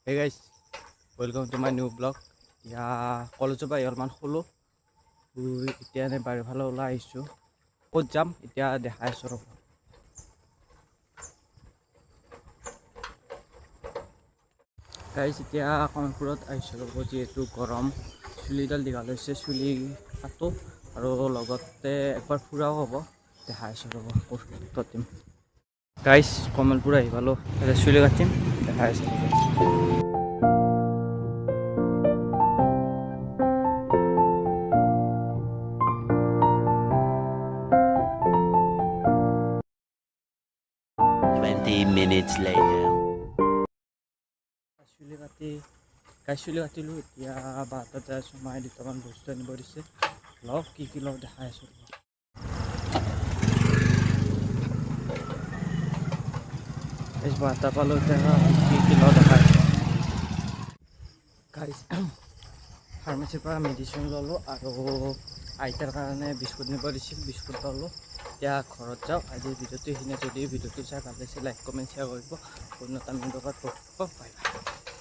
Hey guys, welcome to my new vlog. এতিয়া কলেজৰ পৰা অলপমান শুলোঁ এতিয়া এনে বাৰীফালে ওলাই আহিছোঁ ক'ত যাম এতিয়া দেখাই আছোঁ ৰ'ব গাইজ এতিয়া কণপুৰত আহিছোঁ ৰ'ব যিহেতু গৰম চুলিডাল দীঘল হৈছে চুলি কাটো আৰু লগতে একবাৰ ফুৰাও হ'ব দেখাই আছোঁ ৰ'ব পাতিম গাইজ কমলপুৰ আহি পালোঁ এতিয়া চুলি কাটিম দেখাই আছোঁ ৰ'ব 20 minutes later. চুলি কাটিলোঁ এতিয়া বাৰটাত যাই আছোঁ মায়ে দুটামান বস্তু আনিব দিছে লওক কি লওক দেখাই আছোঁ বাৰটা পালোঁ এতিয়া কি লওক দেখাই আছোঁ গাইজ ফাৰ্মাচীৰ পৰা মেডিচিন ল'লোঁ আৰু আইতাৰ কাৰণে বিস্কুট নিব দিছিল বিস্কুট ল'লোঁ এতিয়া ঘৰত যাওঁ আজিৰ ভিডিঅ'টো এইখিনিয়ে যদি ভিডিঅ'টো চাই ভাল লাগিছে লাইক কমেণ্ট শ্বেয়াৰ কৰিব অন্য এটা ভিডিঅ'ত বাই বাই